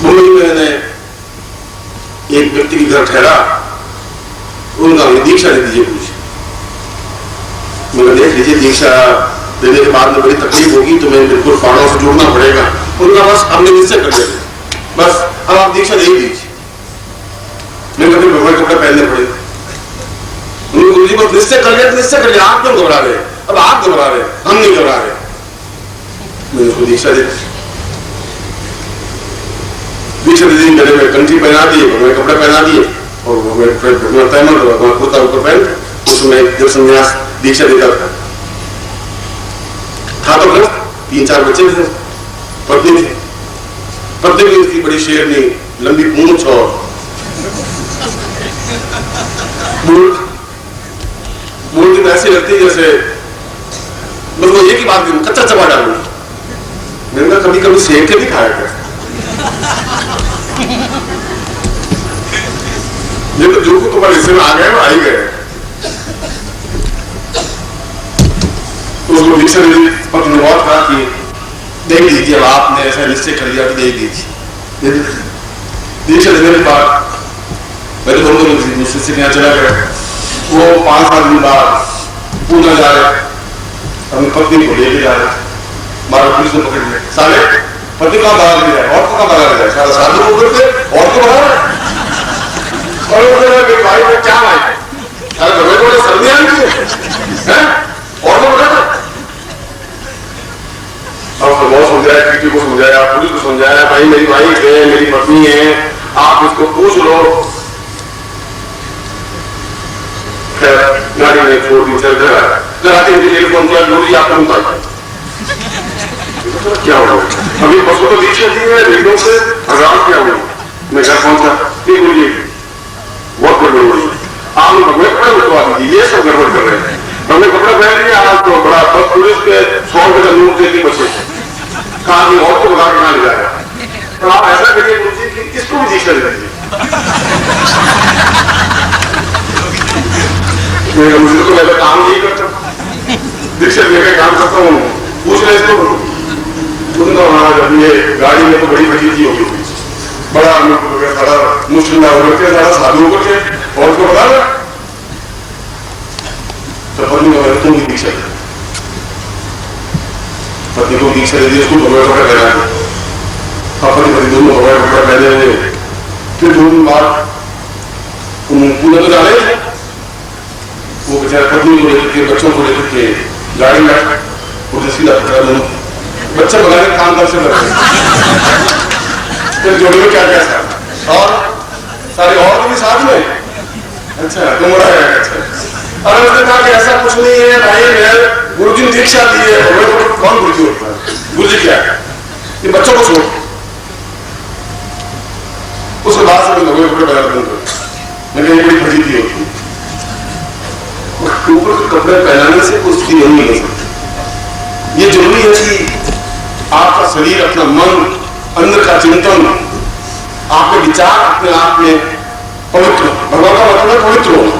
मुंबई में मैंने एक व्यक्ति के घर ठहरा, उनका दीक्षा दे दीजिए कुछ। मैंने देख लीजिए दीक्षा देने के बाद में बड़ी तकलीफ होगी, तो मैं बिल्कुल पहाड़ों से जोड़ना पड़ेगा। उनका बस हमने निश्चय कर लिया, बस अब आप दीक्षा दे दीजिए। मैंने कभी भगवान कपड़े पहनने पड़े। उन्होंने गुरु जी बस निश्चय कर लिया, निश्चय कर लिया, आप क्यों घबरा रहे? अब आप घबरा रहे, हम नहीं घबरा रहे। मैंने उसको दीक्षा दे दी, गले में कंठी पहना दिए, भगवान कपड़े पहना दिए और भगवान तैमल भगवान कुर्ता ऊपर पहन उसमें जब संन्यास दीक्षा देता था तो ग्रस्त, 3-4 बच्चे थे, पत्नी थी, पत्नी भी उसकी बड़ी शेरनी, लंबी पूंछ और मूर्ति ऐसी लगती जैसे बस वो एक ही बात कच्चा चबा डालू। मैंने कहा कभी कभी सेक के भी खाया कर, ये तो जो को तुम्हारे हिस्से में आ गए वो आ ही गए। तो उसको दीक्षा पत्नी ने और कहा कि देख लीजिए, अब आपने ऐसा निश्चय कर लिया तो देख लीजिए। दीक्षा देने के बाद मैं तो दोनों दूसरे से यहाँ चला गया। वो 5-7 दिन बाद पूना जा रहे, अपनी पत्नी को लेके जा रहे, मारा पुलिस ने पकड़ लिया। साले पति कहाँ बाहर ले जाए, और को कहाँ बाहर ले जाए, सारा साधु को करते और को बाहर। और मेरे भाई में क्या आए, अरे भगवान को सर्दी आ गई है और को बता। अब बहुत समझाया, किसी को समझाया, पुलिस को समझाया, भाई मेरी भाई है, मेरी पत्नी है, आप इसको पूछ लो। खैर गाड़ी में छोड़ दी, चल गया। कराते हुए फोन किया, गुरुजी आपका मुताबिक क्या हुआ? अभी बसों को दीक्षा दी है, रेडियो से आराम क्या हुआ? मैं घर पहुंचा, गुरुजी बहुत गड़बड़ हुई, आप भगवान कपड़े उठवा दीजिए, ये सब गड़बड़ कर रहे हैं। हमने कपड़े पहन लिया, आज तो बड़ा बस पुलिस के 100 रुपए का नोट देती बचे, कहा कि और को बता के कहाँ ले जाएगा। तो आप ऐसा करिए गुरुजी कि किसको भी दीक्षा दे दीजिए। मुझे तो मैं काम नहीं करता, दीक्षा लेकर काम करता हूँ, पूछ रहे इसको। उनका महाराज ये गाड़ी में तो बड़ी फजीती होगी, बड़ा मुश्किल होकर सारा साधु होकर के और उसको बता रहा। तो पत्नी को तुम भी दीक्षा दे, पत्नी को दीक्षा दे दी, उसको भगवान कपड़े पहना दिए। पति पति दोनों भगवान कपड़े पहने हुए, फिर 2 दिन बाद पूजा तो जाने वो बेचारा पत्नी को लेकर के, बच्चों को लेकर के गाड़ी में उधर सीधा पकड़ा, दोनों बच्चे बनाने का काम करते रहते। फिर जोड़ी में क्या क्या था और सारे और भी साथ में। अच्छा तुम्हारा है? अच्छा। और उसने कहा कि ऐसा कुछ नहीं है भाई, मैं गुरुजी ने दीक्षा दी है। कौन गुरुजी होता है? गुरुजी क्या है? ये बच्चों को छोड़। उसके बाद से मैं कपड़े बना दूंगा, मैं कहीं बड़ी फजीती होती है। ऊपर के कपड़े पहनाने से उसकी नहीं मिल सकती। ये जरूरी है कि आपका शरीर, अपना मन, अंदर का चिंतन, आपके विचार अपने आप में पवित्र। भगवान का मतलब है पवित्र होना।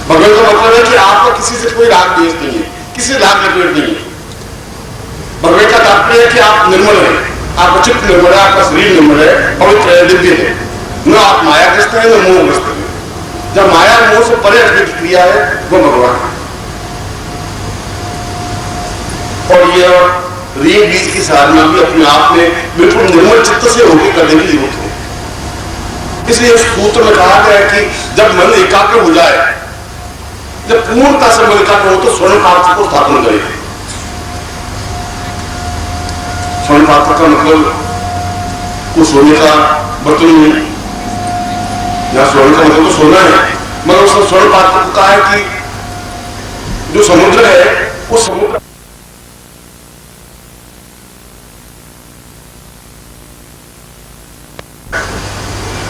भगवान का मतलब है कि आपका किसी से कोई राग द्वेष नहीं है, किसी से राग लपेट नहीं है। भगवान का तात्पर्य है कि आप निर्मल है, आपका चित्त निर्मल है, आपका शरीर निर्मल है, पवित्र है, दिव्य है। न आप मायाग्रस्त है, न मोहग्रस्त है। जब माया मोह से परे हटने की क्रिया है वो भगवान है। और यह रीढ़ बीज की साधना भी अपने आप में बिल्कुल निर्मल चित्त से होकर करने की जरूरत है। इसलिए उस सूत्र में कहा गया है कि जब मन एकाग्र हो जाए, जब पूर्णता से मन एकाग्र हो तो स्वर्ण पात्र को स्थापन करे। स्वर्ण पात्र का मतलब कुछ सोने का बर्तन नहीं, या स्वर्ण का मतलब तो सोना है, मगर उस स्वर्ण पात्र को कहा है कि जो समुद्र है वो समुद्र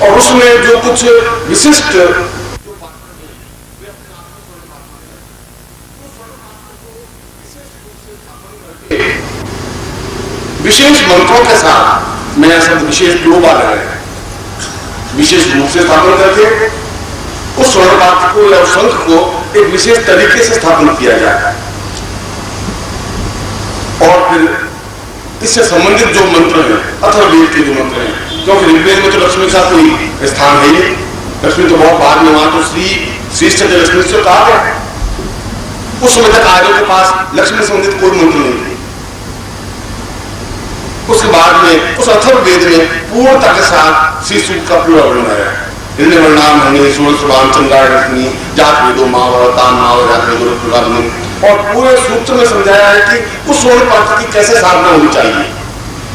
और उसमें जो कुछ विशिष्ट विशेष मंत्रों के साथ, मैं शब्द विशेष क्यों बात है, विशेष रूप से स्थापन करके उस स्वर्ण पात्र को या शंख को एक विशेष तरीके से स्थापन किया जाता है। और फिर इससे संबंधित जो मंत्र हैं, अथर्ववेद के जो मंत्र हैं, क्योंकि ऋग्वेद में तो लक्ष्मी का कोई स्थान है ही, लक्ष्मी तो बहुत बाद में, वहां तो श्रेष्ठ लक्ष्मी से कहा गया। उस समय तक आर्यों के पास लक्ष्मी संबंधित कोई मंत्र नहीं थे। उसके बाद में उस अथर्ववेद में पूर्णता के साथ श्री सूक्त का पूरा वर्णन है। हिरण्यवर्णाम हनि सूर्यसुभाम चंद्राय लक्ष्मी जात वेदो माव तान माव जात वेदो प्रकाशम, और पूरे सूत्र में समझाया है कि उस स्वर्ण पात्र की कैसे साधना होनी चाहिए।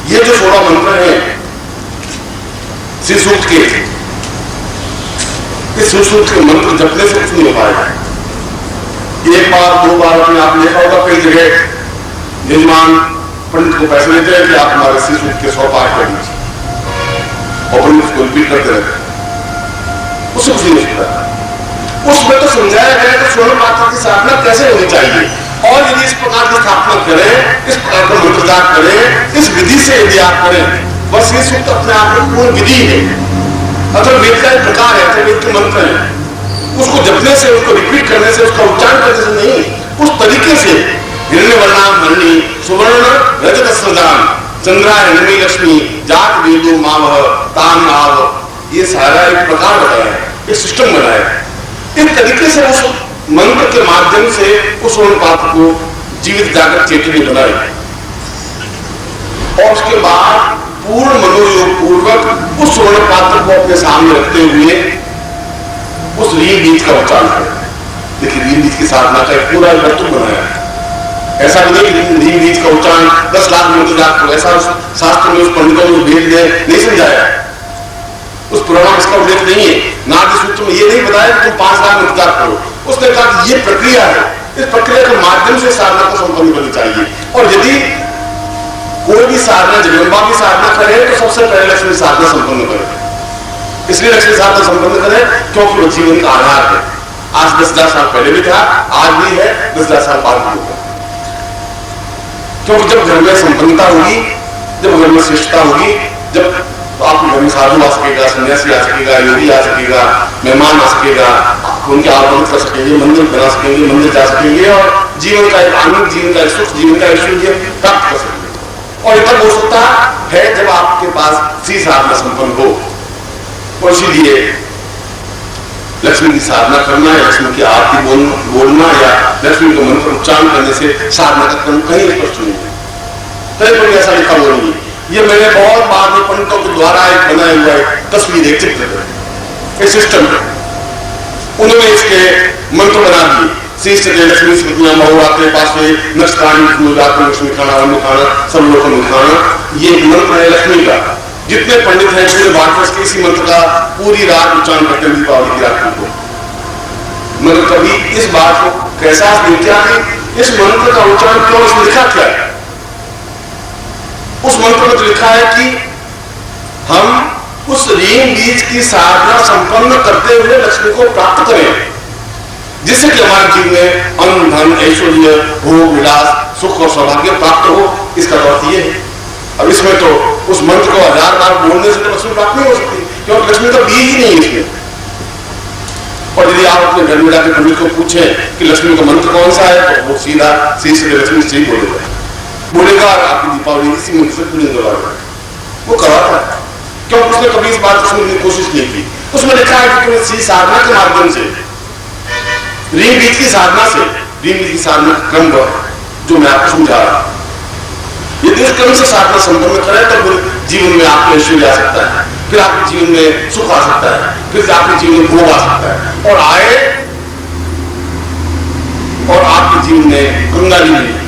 ये जो 16 मंत्र हैं श्री सूक्त के, इस सूक्त के मंत्र जपने से कुछ नहीं हो पाएगा। एक बार 2 बार अपने आप देखा होगा, कई जगह यजमान पंडित को पैसे देते हैं कि आप हमारे श्री सूक्त के 100 पाठ कर दीजिए, और पंडित उसको रिपीट करते रहते हैं, उससे कुछ नहीं होता। उसमें तो समझाया गया कि स्वर्ण पात्र की साधना कैसे होनी चाहिए, और यदि इस प्रकार की स्थापना करें, इस प्रकार का मंत्र जाप करें, इस विधि से यदि आप करें, बस ये सूक्त अपने आप में पूर्ण विधि है, अथर्ववेद का एक प्रकार है, अथर्ववेद के मंत्र है। उसको जपने से, उसको रिपीट करने से, उसका उच्चारण करने से नहीं, उस तरीके से हिरण्यवर्णाम हनि सुवर्ण रजत सृजाम चंद्राय नमी लक्ष्मी जात वेदो मावह तान आव, ये सारा एक प्रकार बताया है, एक सिस्टम बनाया है। इस तरीके से उस मंत्र के माध्यम से उस स्वर्ण पात्र को जीवित जागृत चेतनी बनाई, और उसके बाद पूर्ण मनोयोग पूर्वक उस स्वर्ण पात्र को अपने सामने रखते हुए उस रीम बीज का उच्चारण करें। देखिए, रीम बीज की साधना का एक पूरा वर्तुल बनाया है। ऐसा नहीं कि रीम बीज का उच्चारण 10 लाख मंत्र जाप करो, ऐसा शास्त्र में उस पंडितों को भेज दे नहीं समझाया, उस पुराण में इसका उल्लेख नहीं है। नारद सूत्र में ये नहीं बताया कि तुम 5 लाख मंत्र जाप करो, उसने कहा कि ये प्रक्रिया है, इस प्रक्रिया के माध्यम से साधना को संपन्न करनी चाहिए। और यदि कोई भी साधना, जगदम्बा की साधना करे तो सबसे पहले लक्ष्मी साधना संपन्न करे। इसलिए लक्ष्मी साधना संपन्न करे क्योंकि वो जीवन का आधार है। आज 10,000 साल पहले भी था, आज भी है, 10,000 साल बाद भी होगा। क्योंकि जब घर में संपन्नता होगी, जब घर में श्रेष्ठता होगी, जब तो आपके घर में साधु आ सकेगा, सन्यासी आ सकेगा, योगी आ सकेगा, मेहमान आ सकेगा, उनके आगमन कर सकेंगे, मंदिर बना सकेंगे, मंदिर जा सकेंगे, और जीवन का एक आनंद, जीवन का एक सुख, जीवन का ऐश्वर्य प्राप्त कर सकेंगे। और ये तब हो सकता है जब आपके पास श्री साधना संपन्न हो। और इसीलिए लक्ष्मी की साधना करना है, लक्ष्मी की आरती बोलना या लक्ष्मी को मंत्र उच्चारण करने से साधना का क्रम कहीं स्पष्ट नहीं है, कहीं पर ऐसा लिखा हुआ नहीं है। ये मैंने बहुत बार में पंडितों के द्वारा एक बनाया हुआ एक तस्वीर, एक चित्र है, एक सिस्टम है, उन्होंने इसके मंत्र बना दिए। श्रेष्ठ लक्ष्मी स्मृतियां महोरात्रे पासे नक्षत्राणी जाकर लक्ष्मी खाना अन्न खाना सब लोगों को खाना, ये मंत्र है लक्ष्मी का। जितने पंडित हैं पूरे भारतवर्ष के इसी मंत्र का पूरी रात उच्चारण करते हैं दीपावली की रात को। मगर कभी इस बात को कैसा देखा कि इस मंत्र का उच्चारण क्यों, इसमें लिखा क्या है? उस मंत्र में तो लिखा है कि हम उस रीम बीज की साधना संपन्न करते हुए लक्ष्मी को प्राप्त करें, जिससे कि हमारे जीवन में अन्न धन ऐश्वर्य भोग विलास सुख और सौभाग्य प्राप्त हो। इसका अर्थ ये है। अब इसमें तो उस मंत्र को 1000 बार बोलने से तो लक्ष्मी प्राप्त नहीं हो सकती, क्योंकि लक्ष्मी का बीज ही नहीं है इसमें। और यदि आप अपने घर में जाकर पंडित को पूछें कि लक्ष्मी का मंत्र कौन सा है, तो वो सीधा सीधे लक्ष्मी से ही बोलेगा, आपकी दीपावली इसी मंत्र से पूरी करवाएगा। वो करवाता है क्योंकि उसने कभी इस बात को समझने की कोशिश नहीं की। उसमें लिखा है कि तुम्हें साधना के माध्यम से, रीम बीज की साधना से, रीम बीज की साधना का क्रम जो मैं आपको समझा रहा हूं, यदि इस क्रम से साधना संपन्न करें तो फिर जीवन में आपको ऐश्वर्य आ सकता है, फिर आपके जीवन में सुख आ सकता है, फिर आपके जीवन में भोग आ सकता है, और आए और आपके जीवन में कंगाली नहीं।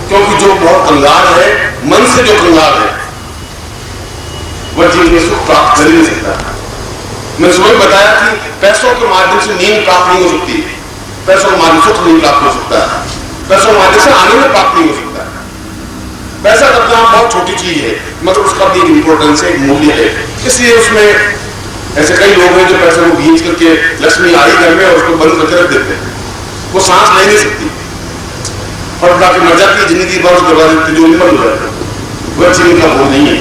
क्योंकि जो बहुत कंगाल है, मन से जो कंगाल है, वह जीवन में सुख प्राप्त कर ही नहीं सकता। मैंने सुबह बताया कि पैसों के माध्यम से नींद प्राप्त नहीं हो सकती, पैसों के माध्यम से सुख नहीं प्राप्त हो सकता, पैसों के माध्यम से आनंद प्राप्त नहीं हो सकता। पैसा अपना बहुत छोटी चीज है, मतलब उसका भी एक इंपॉर्टेंस है, एक मूल्य है। इसलिए उसमें ऐसे कई लोग हैं जो पैसे को भींच करके लक्ष्मी आई घर में और उसको बंद करके रख देते हैं, वो सांस ले नहीं सकती और बाकी मर जाती है, जिंदगी भर उसके बाद तिजोरी बंद हो जाती है। वह जीवन का भोग नहीं है।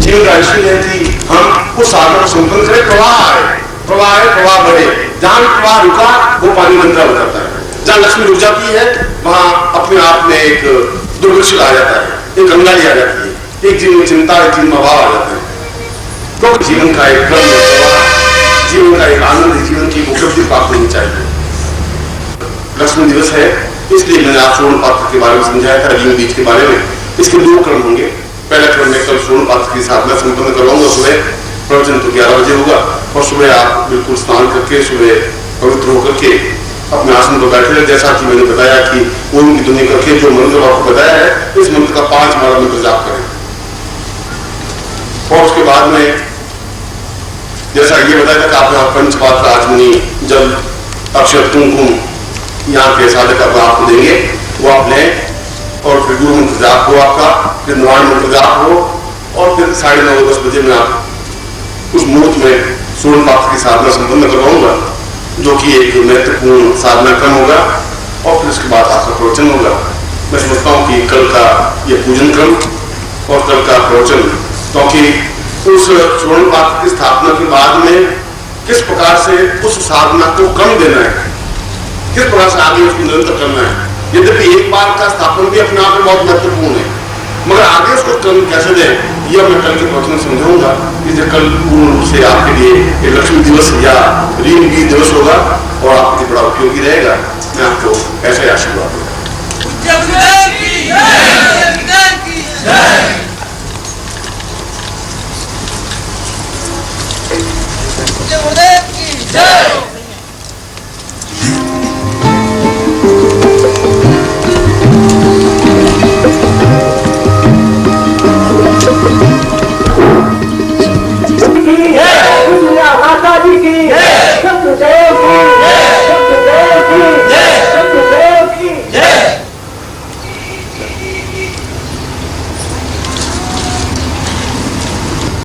जीवन का ऐश्वर्य है कि हम उस साधना को संपन्न करें। प्रवाह है, प्रवाह है, प्रवाह बढ़े। जहां प्रवाह रुका वो पानी गंदा हो जाता है। जहां लक्ष्मी रुक जाती है वहां अपने आप में एक दुर्भिक्ष आ जाता है, एक कंगाली आ जाती है। एक जीवन में चिंता, एक जीवन में अभाव आ जाते हैं। तो जीवन का एक क्रम, जीवन का एक आनंद, जीवन की उपलब्धि प्राप्त होनी चाहिए। लक्ष्मी दिवस है, इसलिए मैंने आप स्वर्ण पात्र के बारे में समझाया था, ऋण बीज के बारे में। इसके 2 क्रम होंगे। पहला क्रम में कल स्वर्ण पात्र की साधना संपन्न करवाऊंगा। सुबह प्रवचन तो 11 बजे होगा और सुबह आप बिल्कुल स्नान करके सुबह पवित्र होकर के अपने आसन पर बैठे रहे। जैसा कि मैंने बताया कि ओम की ध्वनि करके जो मंत्र आपको बताया है, इस मंत्र का 5 बार मंत्र जाप करें। और उसके बाद में जैसा ये बताया था कि आप पंचपात्र आचमनी जल अक्षर कुमकुम यहाँ के साधक आपको देंगे, वो आप लें। और फिर गुरु मंत्र जाप हो आपका, फिर नारायण मंत्र जाप हो, और फिर 9:30-10 बजे में आप उस मुहूर्त में स्वर्ण पात्र की साधना संपन्न करवाऊंगा, जो कि एक महत्वपूर्ण साधना क्रम होगा। और फिर उसके बाद आपका प्रवचन होगा। मैं समझता हूँ कि कल का ये पूजन क्रम और कल का प्रवचन, क्योंकि उस स्वर्ण पात्र की स्थापना के बाद में किस प्रकार से उस साधना को क्रम देना है, किस प्रकार से आगे उसको निरंतर करना है। यद्यपि एक बार का स्थापन भी अपने आप में बहुत महत्वपूर्ण है, मगर आगे उसको क्रम कैसे दें, यह मैं कल के प्रवचन समझाऊंगा। इसलिए कल पूर्ण रूप से आपके लिए एक लक्ष्मी दिवस या ऋण बीज दिवस होगा और आपके लिए बड़ा उपयोगी रहेगा। मैं आपको ऐसा ही आशीर्वाद दूंगा। जय।